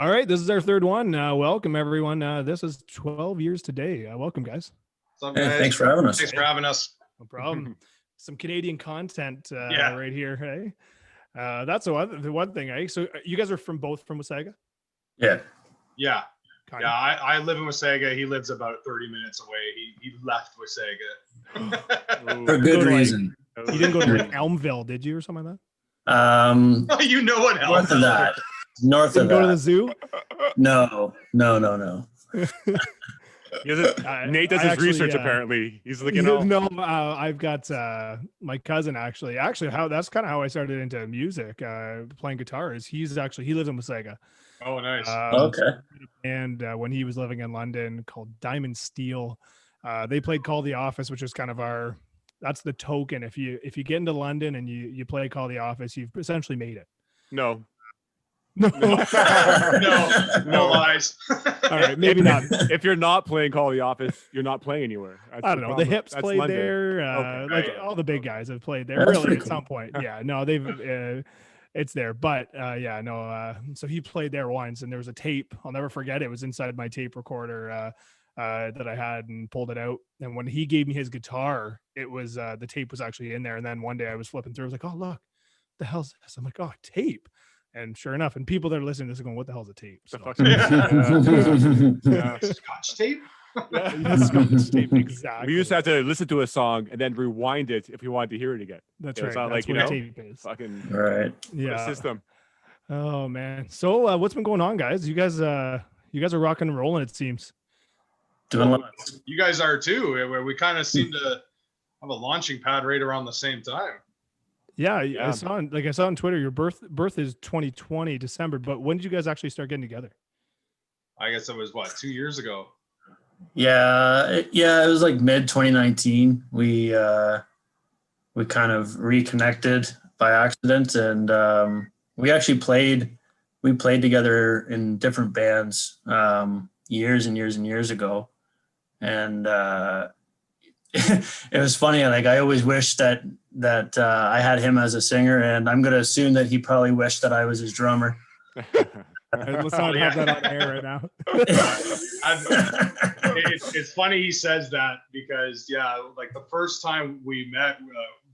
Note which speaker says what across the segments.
Speaker 1: All right, this is our third one. Welcome, everyone. This is 12 years today. Welcome, guys.
Speaker 2: What's up, guys?
Speaker 3: Hey, thanks for having us.
Speaker 2: Thanks for having us.
Speaker 1: No problem. Some Canadian content right here. Hey, that's the one thing. Eh? So you guys are both from Wasaga?
Speaker 3: Yeah.
Speaker 2: Yeah.
Speaker 1: Kind
Speaker 2: Yeah, I live in Wasaga. He lives about 30 minutes away. He left Wasaga.
Speaker 3: For good reason.
Speaker 1: You didn't go to like Elmville, did you, or something like
Speaker 2: Oh, you know what
Speaker 3: North of that. North
Speaker 1: that?
Speaker 3: of
Speaker 1: Didn't go to
Speaker 3: that.
Speaker 1: the zoo?
Speaker 3: No.
Speaker 4: Nate does his research. Apparently, he's looking.
Speaker 1: No, I've got my cousin actually. That's kind of how I started into music, playing guitars. He lives in Wasaga.
Speaker 2: Oh, nice.
Speaker 3: Okay.
Speaker 1: And when he was living in London, called Diamond Steel, they played Call the Office, which is kind of that's the token. If you get into London and you play Call the Office, you've essentially made it.
Speaker 4: No.
Speaker 2: No lies.
Speaker 1: All right, maybe not.
Speaker 4: If you're not playing Call the Office, you're not playing anywhere. That's
Speaker 1: I don't know. The Hips
Speaker 4: That's
Speaker 1: played
Speaker 4: London.
Speaker 1: there.
Speaker 4: Okay.
Speaker 1: Like all the big guys have played there.
Speaker 3: That's
Speaker 1: Really,
Speaker 3: pretty
Speaker 1: at
Speaker 3: cool.
Speaker 1: some point. Yeah. No, they've. It's there, but so he played there once, and there was a tape. I'll never forget it. It was inside my tape recorder that I had, and pulled it out. And when he gave me his guitar, it was the tape was actually in there. And then one day I was flipping through. I was like, "Oh, look, what the hell's this?" I'm like, "Oh, tape." And sure enough, and people that are listening to this are going, "What the hell's a tape?" So,
Speaker 2: Scotch tape?
Speaker 1: Scotch tape, exactly.
Speaker 4: We used to have to listen to a song and then rewind it if we wanted to hear it again.
Speaker 1: That's
Speaker 4: It's
Speaker 1: right.
Speaker 4: not
Speaker 1: That's
Speaker 4: like,
Speaker 1: what a tape is.
Speaker 4: Fucking
Speaker 3: Right.
Speaker 1: Yeah.
Speaker 4: system.
Speaker 1: Oh man. So what's been going on, guys? You guys are rocking and rolling, it seems.
Speaker 3: Doing lots.
Speaker 2: You guys are too, where we kind of seem to have a launching pad right around the same time.
Speaker 1: Yeah,
Speaker 4: Yeah.
Speaker 1: I saw on Twitter your birth is 2020 December, but when did you guys actually start getting together?
Speaker 2: I guess it was 2 years ago.
Speaker 3: Yeah. It was like mid 2019. We kind of reconnected by accident, and we actually played together in different bands years and years and years ago. And it was funny. Like, I always wished that I had him as a singer, and I'm going to assume that he probably wished that I was his drummer.
Speaker 1: Let's not have that on air right now.
Speaker 2: It's funny he says that because like the first time we met,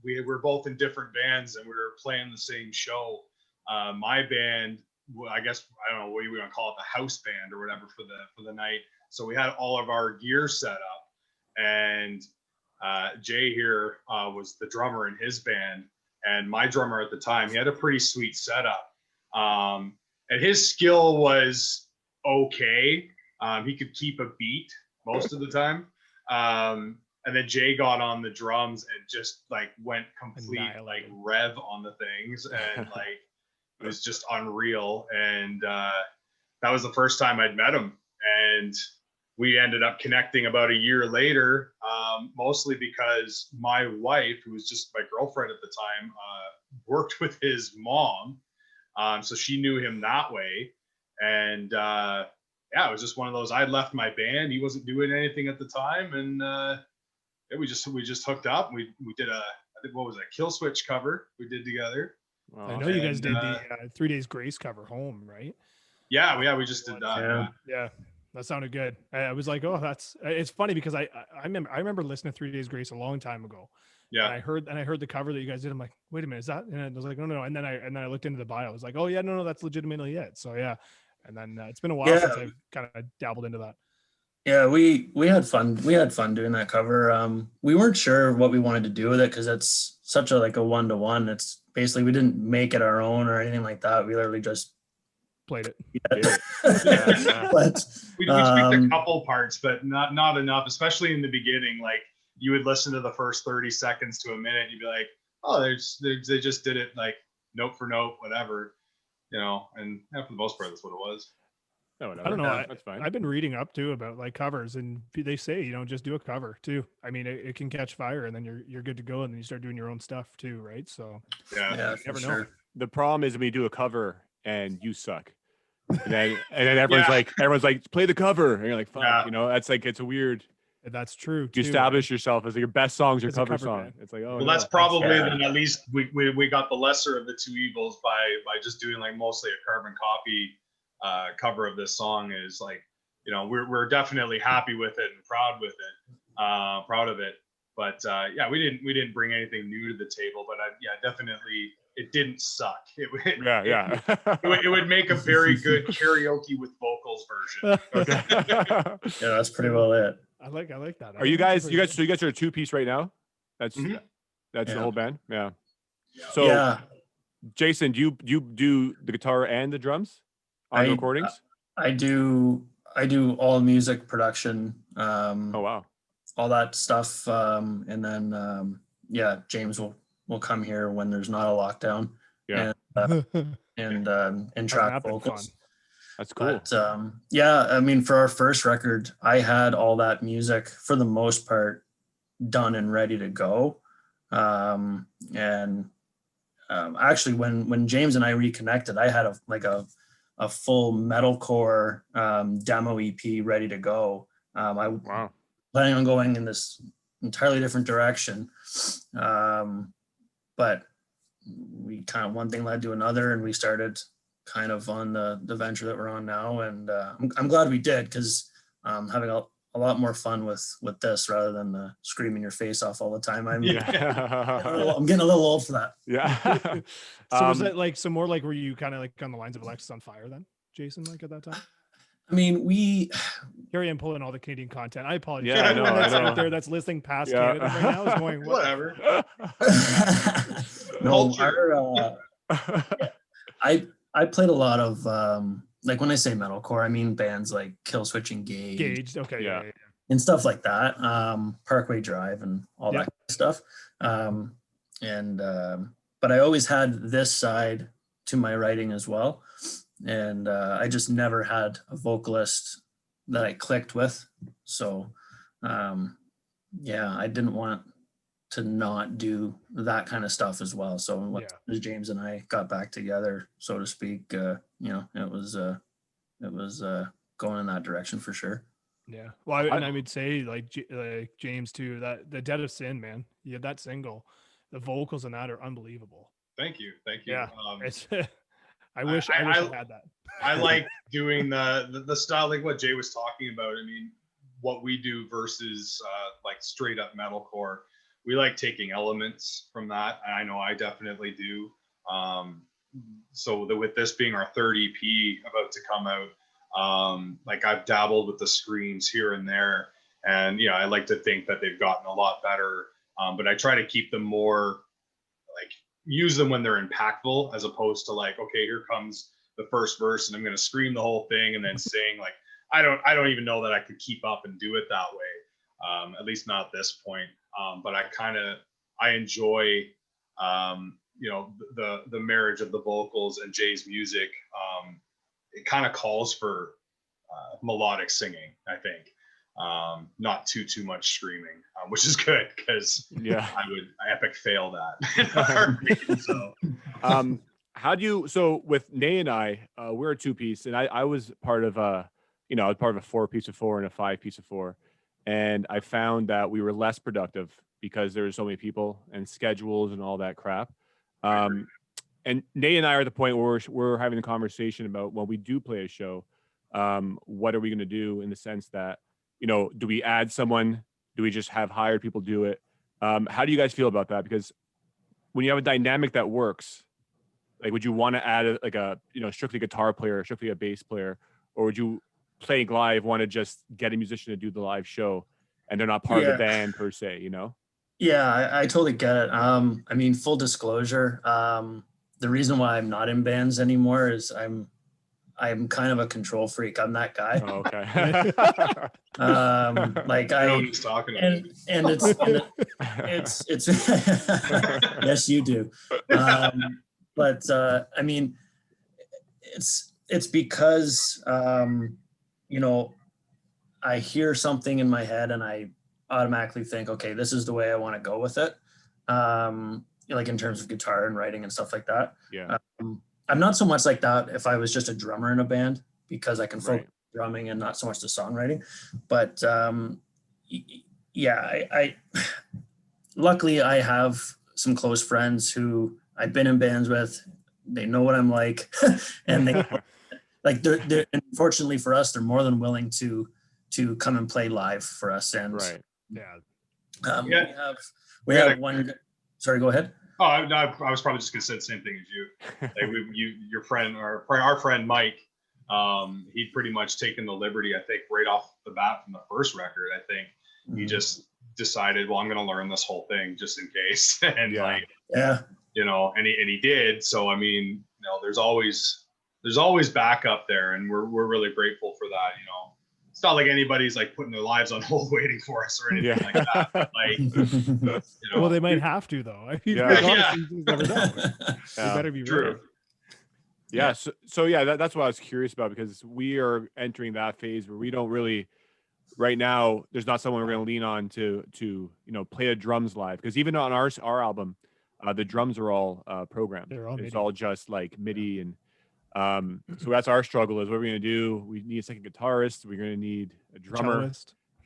Speaker 2: we were both in different bands and we were playing the same show. My band, I guess, I don't know what you want to call it, the house band or whatever for the night. So we had all of our gear set up, and Jay here was the drummer in his band, and my drummer at the time, he had a pretty sweet setup. And his skill was okay. He could keep a beat most of the time. And then Jay got on the drums and just like went complete like rev on the things, and like it was just unreal. And that was the first time I'd met him, and we ended up connecting about a year later, mostly because my wife, who was just my girlfriend at the time, worked with his mom. So she knew him that way. And it was just one of those, I left my band. He wasn't doing anything at the time. And we just hooked up. We did I think, what was it, Kill Switch cover we did together.
Speaker 4: Wow.
Speaker 1: I know you guys did the 3 Days Grace cover Home, right?
Speaker 2: Yeah, we just did that.
Speaker 1: Yeah. That sounded good. I was like, oh, it's funny because I remember listening to 3 Days Grace a long time ago.
Speaker 2: Yeah.
Speaker 1: And I heard the cover that you guys did. I'm like, wait a minute, is that? And I was like, no. And then I looked into the bio. I was like, oh yeah, no, that's legitimately it. So yeah. And then it's been a while since I've kind of dabbled into that.
Speaker 3: Yeah, we had fun. We had fun doing that cover. We weren't sure what we wanted to do with it because it's such a one-to-one. It's basically, we didn't make it our own or anything like that. We literally just
Speaker 1: played it.
Speaker 3: But,
Speaker 2: we tweaked a couple parts, but not enough, especially in the beginning. Like, you would listen to the first 30 seconds to a minute and you'd be like, oh, they just did it like note for note, whatever, and for the most part, that's what it was.
Speaker 4: No,
Speaker 1: I don't know.
Speaker 4: That's fine.
Speaker 1: I've been reading up too about like covers, and they say, just do a cover too. I mean, it can catch fire, and then you're good to go, and then you start doing your own stuff too, right? So
Speaker 2: Yeah,
Speaker 1: you never know.
Speaker 3: sure.
Speaker 4: The problem is when you do a cover and you suck. And then everyone's like, play the cover. And you're like, fuck, that's like, it's a weird.
Speaker 1: That's true.
Speaker 4: You establish yourself as your best songs, your cover song.
Speaker 1: band.
Speaker 4: It's like, oh,
Speaker 2: well,
Speaker 4: no,
Speaker 2: that's probably then at least we got the lesser of the two evils by just doing like mostly a carbon copy cover of this song is like, you know, we're definitely happy with it and proud of it. But yeah, we didn't bring anything new to the table, but definitely it didn't suck. It would make a very good karaoke with vocals version.
Speaker 1: Okay.
Speaker 3: Yeah, that's pretty well it.
Speaker 1: I like that.
Speaker 4: Are you guys are a 2-piece right now? That's the whole band. Yeah. So
Speaker 3: yeah.
Speaker 4: Jason, do you do the guitar and the drums on the recordings?
Speaker 3: I do all music production.
Speaker 4: Oh wow.
Speaker 3: All that stuff. And then James will come here when there's not a lockdown.
Speaker 4: Yeah.
Speaker 3: And track vocals.
Speaker 4: Fun. That's cool.
Speaker 3: But I mean, for our first record, I had all that music for the most part done and ready to go. Actually, when James and I reconnected, I had a full metalcore demo EP ready to go.
Speaker 4: Wow.
Speaker 3: Planning on going in this entirely different direction, but we kind of, one thing led to another, and we started kind of on the venture that we're on now, and I'm glad we did, because having a lot more fun with this rather than screaming your face off all the time. I'm getting a little old for that.
Speaker 4: Yeah.
Speaker 1: So was it like some more like, were you kind of like on the lines of Alexis on Fire then, Jason, like at that time?
Speaker 3: I mean,
Speaker 1: here I am pulling all the Canadian content. I apologize.
Speaker 4: Yeah, I know,
Speaker 1: that's
Speaker 4: I know.
Speaker 1: out there that's listening past Canada right now is going,
Speaker 2: whatever.
Speaker 3: No, I played a lot of like, when I say metalcore, I mean bands like Killswitch Engage.
Speaker 1: Okay. Yeah.
Speaker 3: And stuff like that. Parkway Drive and all that kind of stuff. But I always had this side to my writing as well. And I just never had a vocalist that I clicked with. So I didn't want to not do that kind of stuff as well. So when James and I got back together, so to speak, it was going in that direction for sure.
Speaker 1: Yeah. Well, I would say like James too, that the Dead of Sin, man, you had that single, the vocals in that are unbelievable.
Speaker 2: Thank you.
Speaker 1: Yeah. I wish I had that.
Speaker 2: I like doing the style, like what Jay was talking about. I mean, what we do versus like straight up metalcore. We like taking elements from that. I know I definitely do. So with this being our third EP about to come out, like I've dabbled with the screams here and there, and I like to think that they've gotten a lot better. But I try to keep them more like, use them when they're impactful, as opposed to like, okay, here comes the first verse and I'm going to scream the whole thing and then sing. Like, I don't even know that I could keep up and do it that way. At least not at this point. But I enjoy, the marriage of the vocals and Jay's music. It kind of calls for melodic singing, I think. Not too much screaming, which is good, because I would epic fail that.
Speaker 4: So with Nay and I, we're a 2-piece, and I was part of a 4-piece of 4 and a 5-piece of 4, and I found that we were less productive because there were so many people and schedules and all that crap. And Nay and I are at the point where we're having a conversation about, when we do play a show, what are we going to do, in the sense that, do we add someone? Do we just have hired people do it? How do you guys feel about that? Because when you have a dynamic that works, like, would you want to add a strictly guitar player, strictly a bass player, or would you, playing live, want to just get a musician to do the live show and they're not part of the band per se,
Speaker 3: Yeah, I totally get it. I mean, full disclosure, the reason why I'm not in bands anymore is I'm kind of a control freak. I'm that guy.
Speaker 4: Oh, okay.
Speaker 2: Like I know what he's talking about.
Speaker 3: And it's yes, you do. But I mean, it's because I hear something in my head and I automatically think, okay, this is the way I want to go with it. Like in terms of guitar and writing and stuff like that.
Speaker 4: Yeah.
Speaker 3: I'm not so much like that if I was just a drummer in a band, because I can focus on drumming and not so much the songwriting. But I luckily I have some close friends who I've been in bands with. They know what I'm like, and like they're unfortunately for us, they're more than willing to come and play live for us. And
Speaker 4: Right.
Speaker 1: Yeah.
Speaker 3: we have one. Sorry, go ahead.
Speaker 2: Oh, no, I was probably just gonna say the same thing as you. Like your friend, or our friend Mike, he'd pretty much taken the liberty, I think, right off the bat from the first record. I think he just decided, well, I'm gonna learn this whole thing just in case, and you know, and he did. So I mean, you know, there's always backup there, and we're really grateful for that. You know, it's not like anybody's like putting their lives on hold waiting for us or anything like that. But like, you know,
Speaker 1: Well, they might have to though. I mean, honestly, you never know. You better be ready.
Speaker 4: Yeah. So yeah, that's what I was curious about, because we are entering that phase where we don't really, right now, there's not someone we're going to lean on to you know, play the drums live, because even on our album, the drums are all programmed. It's all just like MIDI, and so that's our struggle. Is what we're going to do. We need a second guitarist. We're going to need a drummer,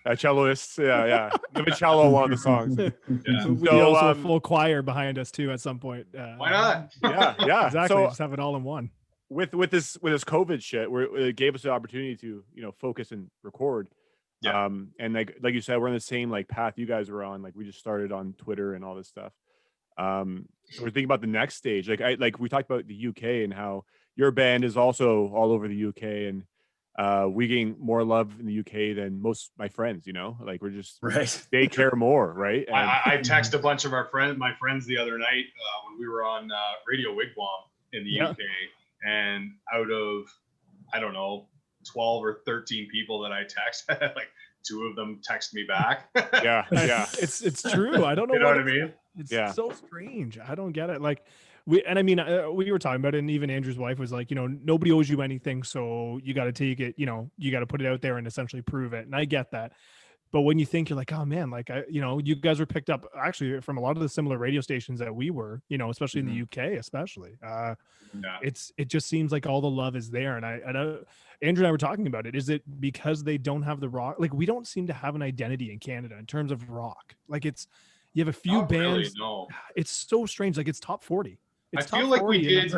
Speaker 4: a celloist. Yeah. Give a cello one of the songs.
Speaker 1: We also a full choir behind us too at some point.
Speaker 2: Why not?
Speaker 4: Yeah.
Speaker 1: Exactly.
Speaker 4: So,
Speaker 1: just have it all in one.
Speaker 4: With this COVID shit, where it gave us the opportunity to, you know, focus and record. And like you said, we're on the same like path you guys were on. Like we just started on Twitter and all this stuff. So we're thinking about the next stage. Like we talked about the UK and how your band is also all over the UK, and we getting more love in the UK than most of my friends, you know, like we're just, they care more. Right. And
Speaker 2: I text a bunch of my friends the other night when we were on Radio Wigwam in the UK, and out of, I don't know, 12 or 13 people that I text, like 2 of them text me back.
Speaker 4: Yeah.
Speaker 1: It's true. I don't know.
Speaker 2: You know what I mean?
Speaker 1: It's so strange. I don't get it. Like we were talking about it, and even Andrew's wife was like, you know, nobody owes you anything, so you got to take it, you know, you got to put it out there and essentially prove it. And I get that. But when you think, you're like, oh man, like you know, you guys were picked up actually from a lot of the similar radio stations that we were, you know, especially in the UK, especially. It just seems like all the love is there. And I Andrew and I were talking about it. Is it because they don't have the rock? Like we don't seem to have an identity in Canada in terms of rock. Like you have a few bands.
Speaker 2: Really, no.
Speaker 1: It's so strange. Like it's top 40. It's
Speaker 2: I feel like we did.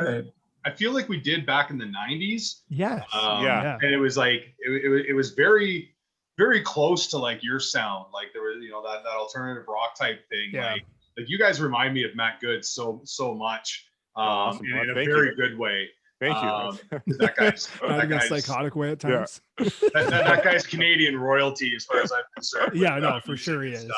Speaker 2: I feel like we did back in the 90s.
Speaker 1: Yes.
Speaker 2: And it was like it was very, very close to like your sound. Like there was, you know, that alternative rock type thing.
Speaker 1: Yeah.
Speaker 2: Like you guys remind me of Matt Good so much.
Speaker 4: Awesome.
Speaker 2: In a very good way.
Speaker 4: Thank you.
Speaker 2: That guy's
Speaker 1: psychotic way at times.
Speaker 2: That guy's Canadian royalty as far as I'm concerned.
Speaker 1: Yeah, no, for sure he is.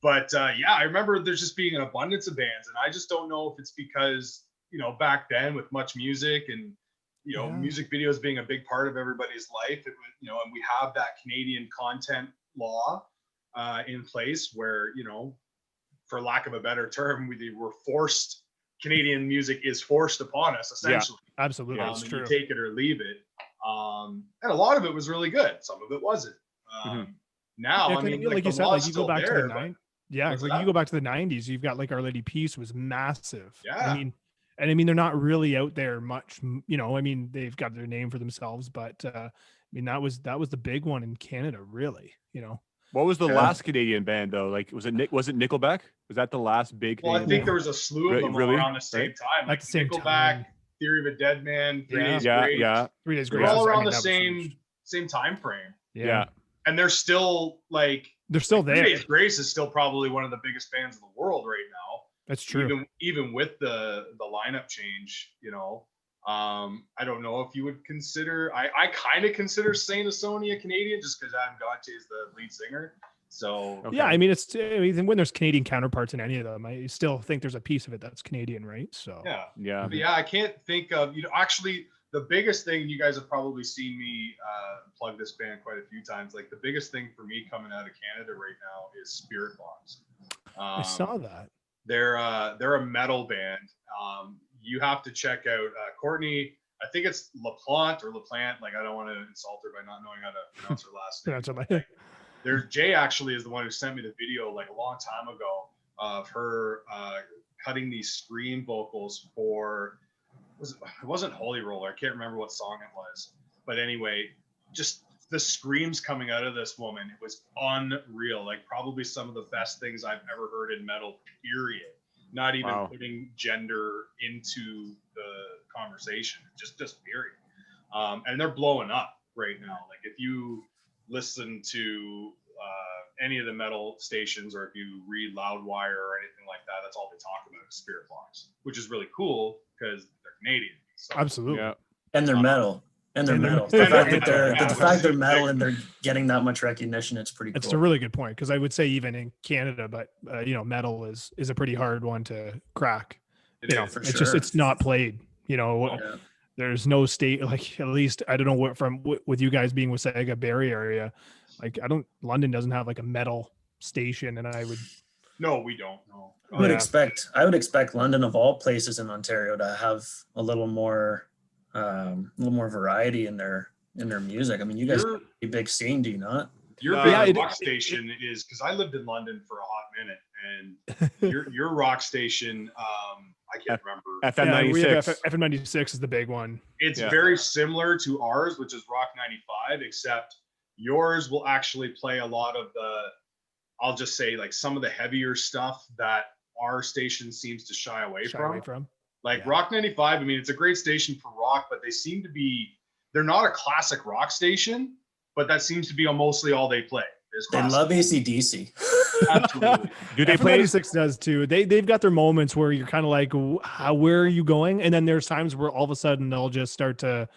Speaker 2: But I remember there's just being an abundance of bands, and I just don't know if it's because, you know, back then with much music and, you know, music videos being a big part of everybody's life, it was, you know, and we have that Canadian content law in place where, you know, for lack of a better term, we were forced. Canadian music is forced upon us, essentially.
Speaker 1: Yeah, absolutely. That's true.
Speaker 2: You take it or leave it. And a lot of it was really good. Some of it wasn't. Now, I mean,
Speaker 1: like you said, like you go back to the 90s. Yeah,
Speaker 2: like
Speaker 1: you go back to the 90s, you've got like Our Lady Peace was massive.
Speaker 2: Yeah.
Speaker 1: I mean, they're not really out there much, you know, I mean, they've got their name for themselves, but I mean, that was the big one in Canada, really, you know.
Speaker 4: What was the last Canadian band though? Like, was it Nickelback? Was that the last big?
Speaker 2: Well, I think there was a slew of them around the same time. Like
Speaker 1: at the same
Speaker 2: Nickelback,
Speaker 1: time.
Speaker 2: Theory of a Dead Man, 3 Days Grace.
Speaker 4: Yeah.
Speaker 1: 3 Days Grace.
Speaker 2: They're all around the same time frame.
Speaker 1: Yeah.
Speaker 2: And they're still like,
Speaker 1: they're still there.
Speaker 2: 3 Days Grace is still probably one of the biggest bands in the world right now.
Speaker 1: That's true.
Speaker 2: Even with the lineup change, you know. I don't know if you would consider. I kind of consider Saint Asonia Canadian just because Adam Gauthier is the lead singer. So
Speaker 1: yeah, I mean, when there's Canadian counterparts in any of them, I still think there's a piece of it that's Canadian, right? So
Speaker 2: yeah. I can't think of, you know, actually the biggest thing, you guys have probably seen me plug this band quite a few times. Like the biggest thing for me coming out of Canada right now is Spirit Box.
Speaker 1: I saw that.
Speaker 2: They're a metal band. You have to check out Courtney. I think it's LaPlante or LaPlante. Like I don't want to insult her by not knowing how to pronounce her last name. There's Jay actually is the one who sent me the video like a long time ago of her cutting these scream vocals for it wasn't Holy Roller. I can't remember what song it was, but anyway, just the screams coming out of this woman, it was unreal. Like probably some of the best things I've ever heard in metal. Period. Not even putting gender into the conversation. Just period. and they're blowing up right now. Like if you listen to any of the metal stations, or if you read Loudwire or anything like that, that's all they talk about is Spirit Box, which is really cool because they're Canadian. So,
Speaker 1: Absolutely.
Speaker 4: Yeah.
Speaker 3: And they're metal. And they're
Speaker 1: And they're-
Speaker 3: metal.
Speaker 1: and
Speaker 3: The
Speaker 1: they're
Speaker 3: fact that
Speaker 1: metal,
Speaker 3: they're
Speaker 1: yeah.
Speaker 3: the fact they're metal and they're getting that much recognition, it's pretty
Speaker 1: It's
Speaker 3: cool.
Speaker 1: a really good point, because I would say even in Canada, but metal is a pretty hard one to crack.
Speaker 2: it is.
Speaker 3: for
Speaker 1: It's
Speaker 3: sure.
Speaker 1: just it's not played.
Speaker 2: Oh,
Speaker 3: Yeah.
Speaker 1: There's no state, like, at least I don't know what with you guys being Wasaga Barrie area, like London doesn't have like a metal station, and I would
Speaker 2: No, we don't. No.
Speaker 3: I would
Speaker 1: Yeah.
Speaker 3: expect London, of all places in Ontario, to have a little more variety in their music. I mean, you guys
Speaker 2: Your-
Speaker 3: have a big scene, do you not?
Speaker 2: Your
Speaker 4: Yeah,
Speaker 2: big
Speaker 1: it-
Speaker 2: rock station is, because I lived in London for a hot minute, and your rock station, I can't remember.
Speaker 4: FM
Speaker 1: we have
Speaker 4: 96.
Speaker 1: FM 96 is the big one.
Speaker 2: It's
Speaker 4: Yeah.
Speaker 2: very similar to ours, which is Rock 95, except yours will actually play a lot of I'll just say, like, some of the heavier stuff that our station seems to shy away from. Like
Speaker 1: Yeah.
Speaker 2: Rock 95, I mean, it's a great station for rock, but they're not a classic rock station, but that seems to be mostly all they play. Is
Speaker 3: They
Speaker 2: classic.
Speaker 3: love AC/DC.
Speaker 2: Absolutely.
Speaker 4: Do they
Speaker 1: FM
Speaker 4: play?
Speaker 1: 96 does too. They've got their moments where you're kind of like, where are you going? And then there's times where all of a sudden they'll just start to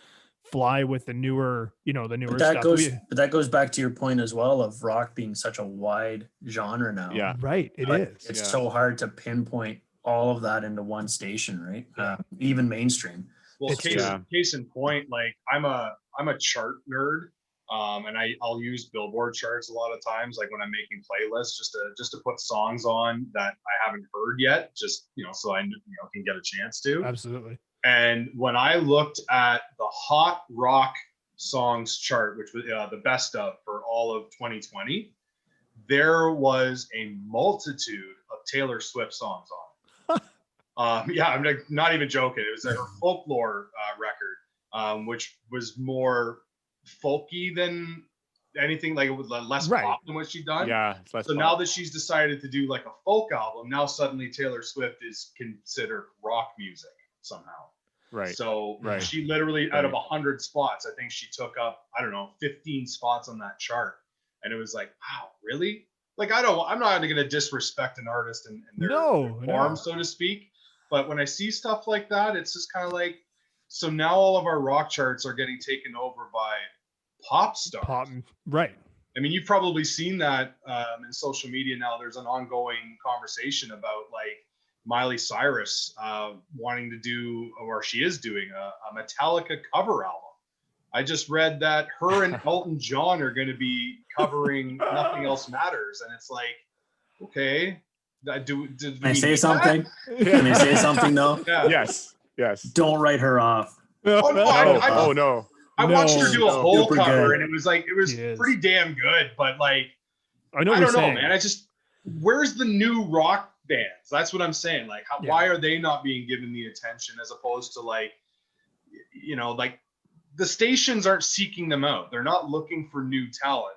Speaker 1: fly with the newer
Speaker 3: But
Speaker 1: stuff.
Speaker 3: that goes back to your point as well of rock being such a wide genre now.
Speaker 4: Yeah.
Speaker 1: Right, it
Speaker 3: Like,
Speaker 1: is.
Speaker 3: It's
Speaker 4: Yeah.
Speaker 3: so hard to pinpoint all of that into one station, right? Even mainstream.
Speaker 2: Well,
Speaker 1: It's
Speaker 2: case in point, like I'm a chart nerd, and I'll use Billboard Charts a lot of times, like when I'm making playlists, just to put songs on that I haven't heard yet, just so I can get a chance to.
Speaker 1: Absolutely.
Speaker 2: And when I looked at the Hot Rock Songs chart, which was the best of for all of 2020, there was a multitude of Taylor Swift songs on. Yeah, I'm not even joking. It was her Folklore record, which was more folky than anything, like it was less
Speaker 1: Right.
Speaker 2: pop than what she'd done.
Speaker 4: Yeah. It's less
Speaker 2: So
Speaker 4: pop.
Speaker 2: now that she's decided to do like a folk album, now suddenly Taylor Swift is considered rock music somehow.
Speaker 4: Right.
Speaker 2: So
Speaker 4: Right.
Speaker 2: she literally, out of
Speaker 4: Right.
Speaker 2: 100 spots, I think she took up, 15 spots on that chart. And it was like, wow, really? Like, I'm not going to disrespect an artist and their form, so to speak. But when I see stuff like that, it's just kind of like, so now all of our rock charts are getting taken over by pop stars.
Speaker 1: Pop, right.
Speaker 2: I mean, you've probably seen that in social media now. There's an ongoing conversation about like Miley Cyrus wanting to do, or she is doing a Metallica cover album. I just read that her and Elton John are going to be covering Nothing Else Matters. And it's like, okay. Can
Speaker 3: I say something?
Speaker 1: Yeah.
Speaker 3: Can I say something though?
Speaker 2: Yeah.
Speaker 4: Yes. Yes.
Speaker 3: Don't write her off.
Speaker 2: Oh, no,
Speaker 4: Oh no.
Speaker 2: I watched her do a
Speaker 1: No.
Speaker 2: whole
Speaker 3: Super
Speaker 2: cover
Speaker 3: good.
Speaker 2: and it was
Speaker 1: She is.
Speaker 2: pretty damn good. But like,
Speaker 1: I know what
Speaker 2: I
Speaker 1: you're
Speaker 2: don't know,
Speaker 1: saying.
Speaker 2: man. Where's the new rock bands? That's what I'm saying. Like, why are they not being given the attention as opposed to like the stations aren't seeking them out. They're not looking for new talent.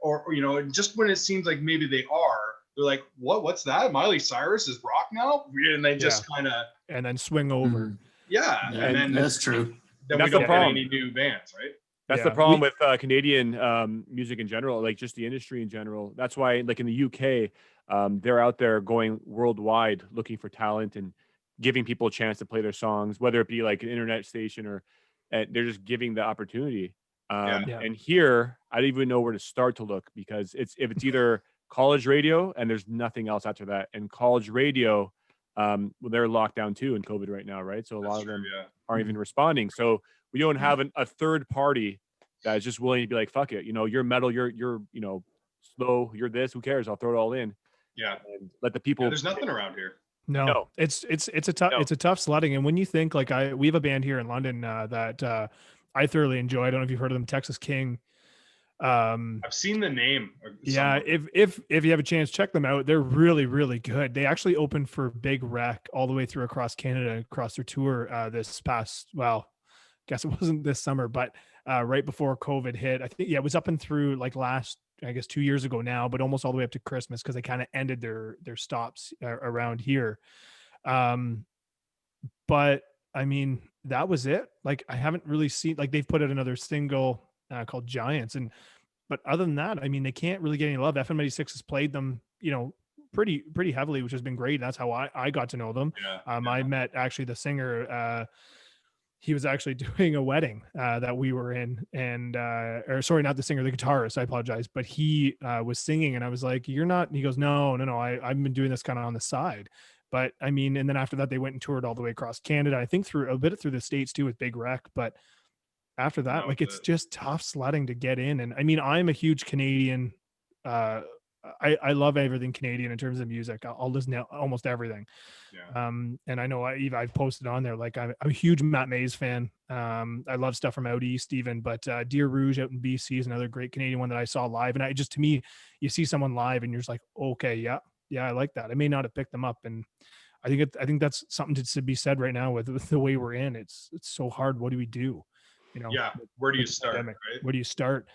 Speaker 2: Or just when it seems like maybe they are, they're like, what's that? Miley Cyrus is rock now? And they just kind of,
Speaker 1: and then swing over.
Speaker 3: Mhm.
Speaker 2: yeah.
Speaker 3: Yeah,
Speaker 2: And then
Speaker 3: that's true.
Speaker 2: then
Speaker 4: That's
Speaker 2: we
Speaker 4: the
Speaker 2: don't get
Speaker 4: problem.
Speaker 2: any new bands, right?
Speaker 4: That's
Speaker 1: Yeah.
Speaker 4: the problem with Canadian music in general, like just the industry in general. That's why, like in the UK, they're out there going worldwide looking for talent and giving people a chance to play their songs, whether it be like an internet station or they're just giving the opportunity.
Speaker 1: Yeah.
Speaker 4: And here, I don't even know where to start to look because if it's either college radio and there's nothing else after that, and college radio, well, they're locked down too in COVID right now, right? So a lot
Speaker 2: That's
Speaker 4: of them
Speaker 2: true, yeah.
Speaker 4: aren't even responding. So we don't have a third party that is just willing to be like, fuck it, you're metal, you're slow, you're this, who cares? I'll throw it all in
Speaker 2: Yeah.
Speaker 4: and let the people.
Speaker 2: There's nothing around here.
Speaker 1: No, it's a tough
Speaker 4: No.
Speaker 1: it's a tough sledding. And when you think like we have a band here in London that I thoroughly enjoy. I don't know if you've heard of them, Texas King.
Speaker 2: I've seen the name.
Speaker 1: Yeah, if you have a chance, check them out. They're really, really good. They actually opened for Big Wreck all the way through across Canada, across their tour this past, well, guess it wasn't this summer, but right before COVID hit. I think, it was up and through like last, I guess 2 years ago now, but almost all the way up to Christmas because they kind of ended their stops around here. But I mean, that was it. Like I haven't really seen, like they've put out another single called Giants, but other than that, I mean, they can't really get any love. FM86 has played them, pretty heavily, which has been great. That's how I got to know them. I met actually the singer. He was actually doing a wedding that we were in, and or sorry, not the singer, the guitarist. I apologize, but he was singing, and I was like, "You're not." And he goes, "No. I've been doing this kind of on the side." But I mean, and then after that, they went and toured all the way across Canada. I think through a bit through the States too with Big Wreck. But after that, like it's just tough sledding to get in. And I mean, I'm a huge Canadian. I love everything Canadian in terms of music. I'll listen to almost everything.
Speaker 2: Yeah.
Speaker 1: And I know I've posted on there, like I'm a huge Matt Mays fan. I love stuff from out east even, but Deer Rouge out in BC is another great Canadian one that I saw live. And to me, you see someone live and you're just like, okay, yeah, I like that. I may not have picked them up. And I think that's something to be said right now with the way we're in. It's so hard. What do we do?
Speaker 2: Yeah. Where do you start? Right?
Speaker 1: Where do you start?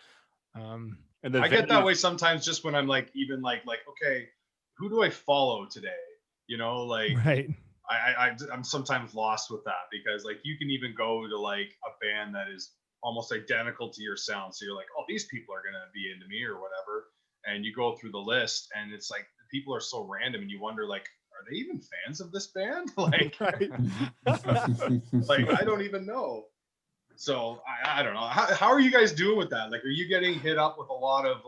Speaker 4: And
Speaker 2: I get that way sometimes, just when I'm like, even like, okay, who do I follow today?
Speaker 1: Right.
Speaker 2: I'm sometimes lost with that, because like you can even go to like a band that is almost identical to your sound. So you're like, oh, these people are going to be into me or whatever. And you go through the list and it's like, people are so random and you wonder like, are they even fans of this band? Like, like, I don't even know. So I don't know. How are you guys doing with that? Like, are you getting hit up with a lot of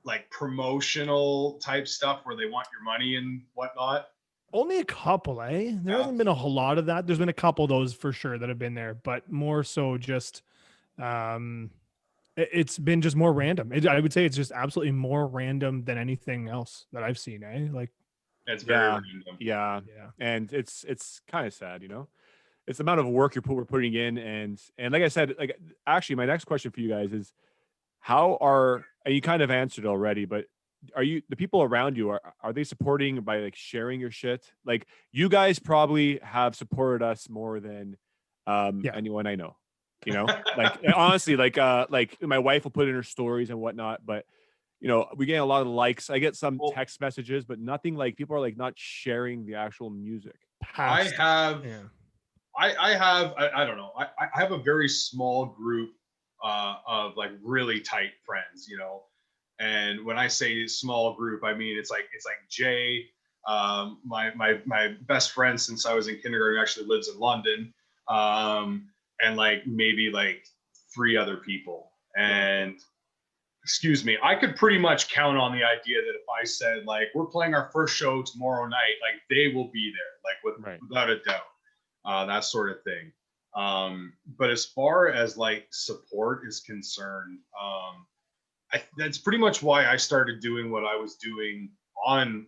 Speaker 2: like promotional type stuff where they want your money and whatnot?
Speaker 1: Only a couple, eh? There hasn't been a whole lot of that. There's been a couple of those for sure that have been there, but more so just, it's been just more random. I would say it's just absolutely more random than anything else that I've seen, eh? Like,
Speaker 2: it's very random.
Speaker 4: Yeah. And it's kind of sad, it's the amount of work we're putting in. And like I said, like actually my next question for you guys is, and you kind of answered already, but are you, the people around you, are they supporting by like sharing your shit? Like you guys probably have supported us more than anyone I know, like honestly, like my wife will put in her stories and whatnot, but we get a lot of likes. I get some text messages, but nothing like people are like not sharing the actual music.
Speaker 2: I don't know. I have a very small group of like really tight friends, and when I say small group, I mean it's like Jay, my best friend since I was in kindergarten, actually lives in London, and like maybe like 3 other people. And excuse me, I could pretty much count on the idea that if I said like we're playing our first show tomorrow night, like they will be there, like without a doubt, that sort of thing. But as far as like support is concerned, that's pretty much why I started doing what I was doing on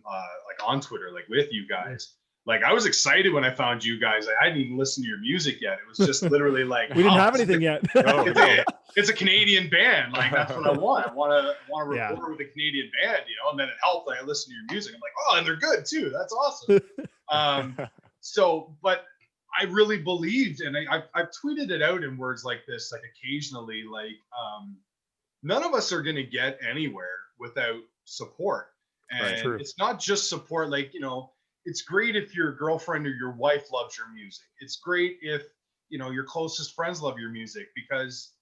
Speaker 2: on Twitter, like with you guys. Like I was excited when I found you guys. I hadn't even listened to your music yet. It was just literally like
Speaker 1: we didn't have anything yet.
Speaker 2: It's a Canadian band. Like that's what I want. I want to record with a Canadian band, and then it helped. Like I listened to your music. I'm like, oh, and they're good too. That's awesome. So, but I really believed, and I've tweeted it out in words like this, like occasionally, like none of us are going to get anywhere without support. And it's not just support, like, it's great if your girlfriend or your wife loves your music. It's great if, your closest friends love your music, because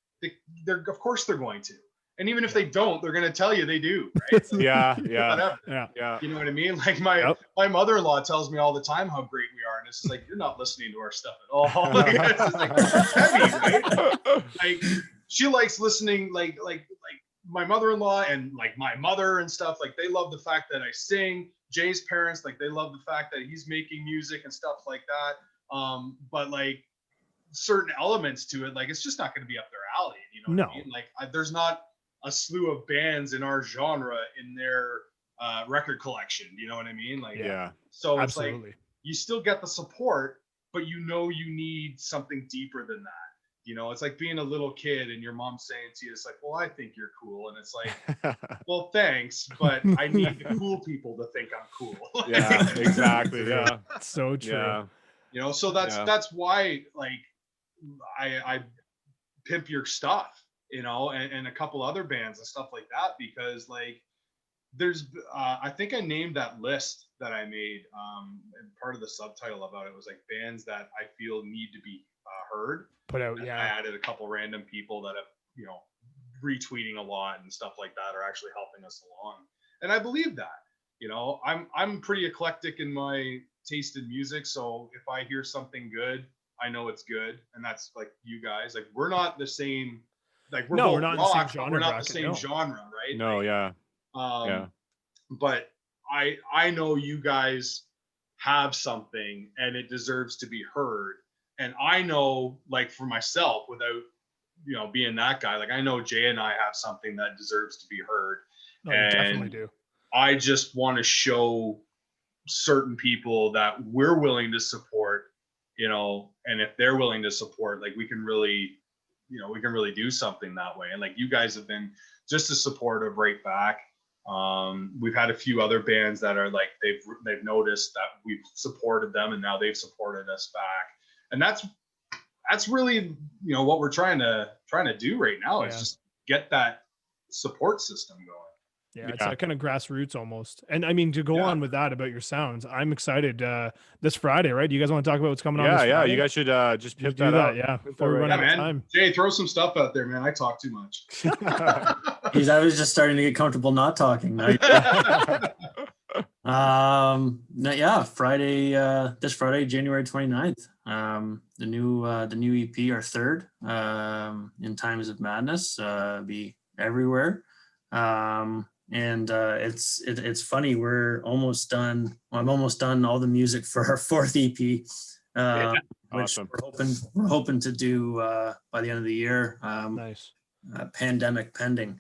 Speaker 2: they're of course they're going to. And even if they don't, they're going to tell you they do. Right?
Speaker 4: Yeah.
Speaker 2: You know what I mean? Like my mother-in-law tells me all the time how great we are. And it's just like, you're not listening to our stuff at all. Like, it's just like, it's heavy, right? Like she likes listening, like my mother-in-law and like my mother and stuff. Like they love the fact that I sing. Jay's parents, like they love the fact that he's making music and stuff like that. But like certain elements to it, like it's just not going to be up their alley. You know what I mean? Like there's not a slew of bands in our genre in their record collection. You know what I mean? Like, so it's like you still get the support, but you need something deeper than that. It's like being a little kid and your mom saying to you, it's like, well, I think you're cool. And it's like, well, thanks, but I need the cool people to think I'm cool.
Speaker 4: Yeah, exactly. Yeah.
Speaker 1: So true.
Speaker 2: Yeah. So that's why, like, I pimp your stuff, and a couple other bands and stuff like that, because like there's I think I named that list that I made, and part of the subtitle about it was like bands that I feel need to be heard.
Speaker 1: Put out,
Speaker 2: And
Speaker 1: yeah.
Speaker 2: I added a couple random people that have, retweeting a lot and stuff like that are actually helping us along. And I believe that, I'm pretty eclectic in my taste in music. So if I hear something good, I know it's good. And that's like you guys, like we're not the same, like we're both
Speaker 1: not
Speaker 2: rock,
Speaker 1: in the same
Speaker 2: but
Speaker 1: genre
Speaker 2: we're not
Speaker 1: bracket,
Speaker 2: the same
Speaker 1: no.
Speaker 2: genre, right?
Speaker 4: No,
Speaker 2: like,
Speaker 4: yeah.
Speaker 2: yeah. But I know you guys have something and it deserves to be heard. And I know, like for myself, without being that guy, like I know Jay and I have something that deserves to be heard.
Speaker 1: No, you definitely do.
Speaker 2: I just want to show certain people that we're willing to support, and if they're willing to support, like we can really do something that way. And like you guys have been just as supportive right back. We've had a few other bands that are like they've noticed that we've supported them and now they've supported us back. And that's really what we're trying to do right now is just get that support system going.
Speaker 1: Yeah, it's that kind of grassroots almost. And I mean, to go on with that about your sounds, I'm excited this Friday, right? Do you guys want to talk about what's coming on this Friday?
Speaker 4: You guys should just pip that
Speaker 1: out.
Speaker 4: out.
Speaker 1: Yeah, before we run out of time.
Speaker 2: Jay, throw some stuff out there, man. I talk too much.
Speaker 3: I was just starting to get comfortable not talking. Friday, this Friday, January 29th. The new EP, our third, In Times of Madness, be everywhere. And it's funny, we're almost done. I'm almost done all the music for our fourth EP, which
Speaker 4: awesome.
Speaker 3: we're hoping to do by the end of the year.
Speaker 1: Nice.
Speaker 3: Pandemic pending.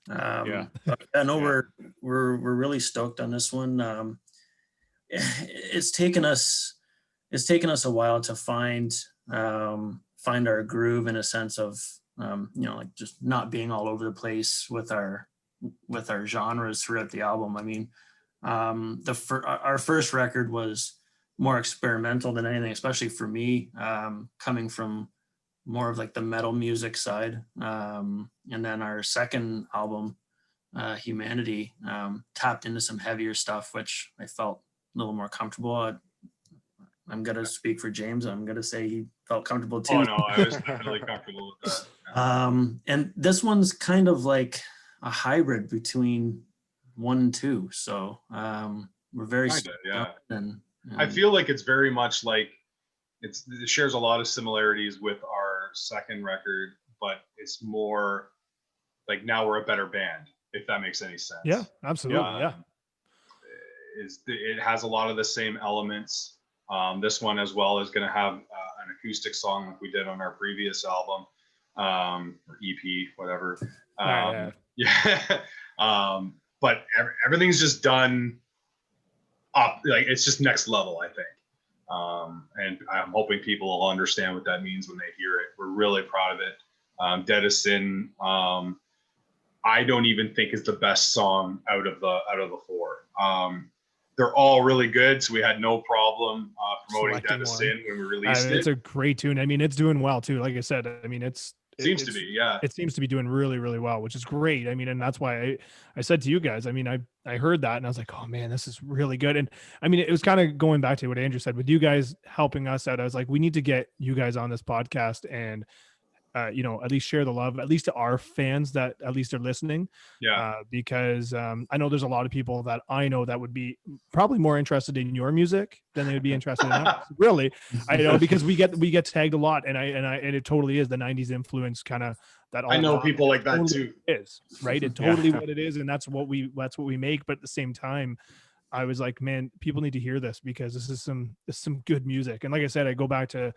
Speaker 3: We're really stoked on this one. It's taken us a while to find our groove, in a sense of like just not being all over the place with our genres throughout the album. I mean, our first record was more experimental than anything, especially for me, coming from more of like the metal music side. And then our second album, Humanity, tapped into some heavier stuff, which I felt a little more comfortable. I'm going to speak for James. I'm going to say he felt comfortable too.
Speaker 2: Oh no, I was definitely comfortable with that.
Speaker 3: And this one's kind of like a hybrid between 1 and 2. So we're very
Speaker 2: and I feel like it's very much like it shares a lot of similarities with our second record, but it's more like now we're a better band, if that makes any sense.
Speaker 1: Yeah, absolutely.
Speaker 2: It has a lot of the same elements. This one as well is going to have an acoustic song like we did on our previous album, or EP, whatever. But everything's just done up, like it's just next level, I think. And I'm hoping people will understand what that means when they hear it. We're really proud of it. Dead of Sin, I don't even think is the best song out of the 4. They're all really good, so we had no problem promoting Dead of Sin when we released it.
Speaker 1: It's a great tune. I mean, it's doing well too. Like I said, I mean, it seems to be doing really, really well, which is great. I mean, and that's why I said to you guys, I mean, I heard that and I was like, oh man, this is really good. And I mean, it was kind of going back to what Andrew said with you guys helping us out. I was like, we need to get you guys on this podcast and at least share the love, at least to our fans that at least are listening. Because I know there's a lot of people that I know that would be probably more interested in your music than they would be interested in ours. Really, I know, because we get tagged a lot, and it totally is the 90s influence kind of that.
Speaker 2: I know people like that too.
Speaker 1: Is right. It totally what it is, and that's what we make. But at the same time, I was like, man, people need to hear this because this is some good music. And like I said, I go back to,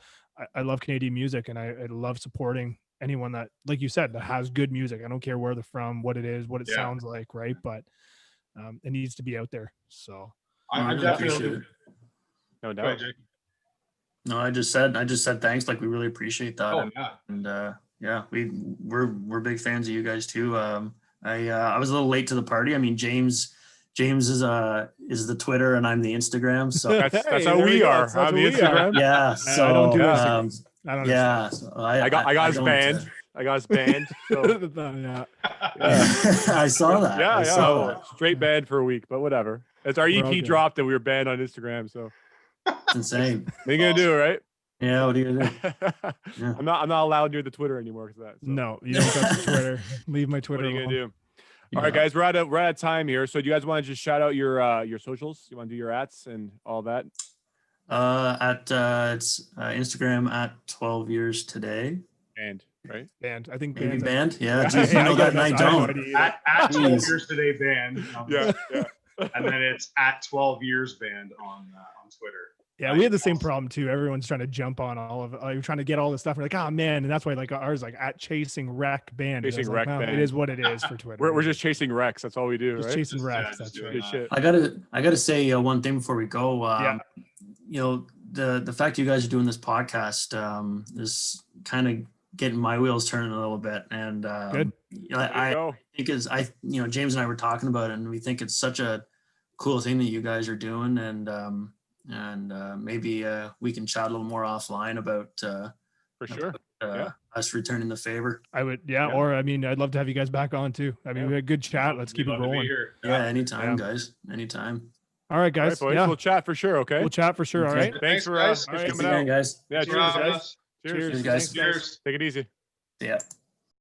Speaker 1: I love Canadian music, and I love supporting anyone that, like you said, that has good music. I don't care where they're from, what it is, what it sounds like. Right. But it needs to be out there. So
Speaker 2: I definitely,
Speaker 4: no doubt.
Speaker 3: No, I just said thanks. Like, we really appreciate that.
Speaker 2: Oh, yeah.
Speaker 3: And we're big fans of you guys too. I was a little late to the party. I mean, James is the Twitter and I'm the Instagram. So
Speaker 4: that's how we are. I'm the Instagram.
Speaker 3: Yeah. So
Speaker 1: I don't do Instagram.
Speaker 3: I don't. Yeah. So
Speaker 4: I got us banned. I got us banned. So.
Speaker 3: I saw that.
Speaker 4: Yeah,
Speaker 3: I
Speaker 4: yeah.
Speaker 3: saw
Speaker 4: Well, straight banned for a week, but whatever. It's our
Speaker 1: We're all
Speaker 4: EP
Speaker 1: good.
Speaker 4: dropped and we were banned on Instagram. So
Speaker 3: that. It's insane.
Speaker 4: what are you gonna do, right?
Speaker 3: Yeah, what are you gonna do? Yeah.
Speaker 4: I'm not allowed near the Twitter anymore because of that. So.
Speaker 1: No, you don't touch the Twitter. Leave my Twitter
Speaker 4: What are you gonna
Speaker 1: alone.
Speaker 4: do? All right, guys, we're out of time here. So do you guys want to just shout out your socials? You want to do your ats and all that?
Speaker 3: It's Instagram at 12 years today.
Speaker 4: And right?
Speaker 1: Band. I think
Speaker 3: Maybe
Speaker 1: band's-
Speaker 3: band. Yeah, geez, you know that and I
Speaker 1: have no
Speaker 3: don't.
Speaker 1: idea.
Speaker 2: At 12
Speaker 3: Jeez.
Speaker 2: years today band.
Speaker 4: Yeah.
Speaker 2: And then it's at 12 years band on Twitter.
Speaker 1: Yeah, we had the same problem too. Everyone's trying to jump on all of it. You're trying to get all this stuff. We're like, oh man, and that's why like ours like at Chasing Wreck Band.
Speaker 4: Chasing
Speaker 1: Like,
Speaker 4: Wreck
Speaker 1: no,
Speaker 4: Band.
Speaker 1: It is what it is for Twitter.
Speaker 4: We're just chasing Rex. That's all we do,
Speaker 1: Just
Speaker 4: right?
Speaker 1: chasing
Speaker 2: Just,
Speaker 1: Rex.
Speaker 2: yeah, just
Speaker 1: That's
Speaker 2: doing
Speaker 1: right.
Speaker 4: Good
Speaker 2: that.
Speaker 4: shit.
Speaker 3: I gotta say one thing before we go.
Speaker 1: Yeah.
Speaker 3: You know, the fact you guys are doing this podcast is kind of getting my wheels turning a little bit. And
Speaker 1: Good.
Speaker 3: I
Speaker 4: Go.
Speaker 3: think James and I were talking about it, and we think it's such a cool thing that you guys are doing, and maybe we can chat a little more offline about
Speaker 4: For sure.
Speaker 3: us returning the favor.
Speaker 1: I would, yeah,
Speaker 4: Yeah.
Speaker 1: Or I mean, I'd love to have you guys back on too. I mean, we had a good chat. Let's keep
Speaker 2: We'd
Speaker 1: it
Speaker 2: love to be
Speaker 1: rolling.
Speaker 2: here.
Speaker 3: Yeah, anytime,
Speaker 1: Yeah.
Speaker 3: guys. Anytime.
Speaker 1: All right,
Speaker 4: All right,
Speaker 1: guys.
Speaker 4: boys.
Speaker 1: Yeah,
Speaker 4: We'll chat for sure. Okay.
Speaker 1: we'll chat for sure. All
Speaker 3: Okay.
Speaker 1: right.
Speaker 4: Thanks for
Speaker 2: guys.
Speaker 4: for
Speaker 1: All right.
Speaker 4: coming
Speaker 3: See you
Speaker 4: out.
Speaker 3: again, guys.
Speaker 4: Yeah.
Speaker 2: Thanks for
Speaker 4: Cheers,
Speaker 2: having
Speaker 4: guys.
Speaker 2: us.
Speaker 4: Cheers.
Speaker 1: Cheers,
Speaker 3: guys.
Speaker 2: Cheers.
Speaker 4: Take it easy.
Speaker 3: Yeah.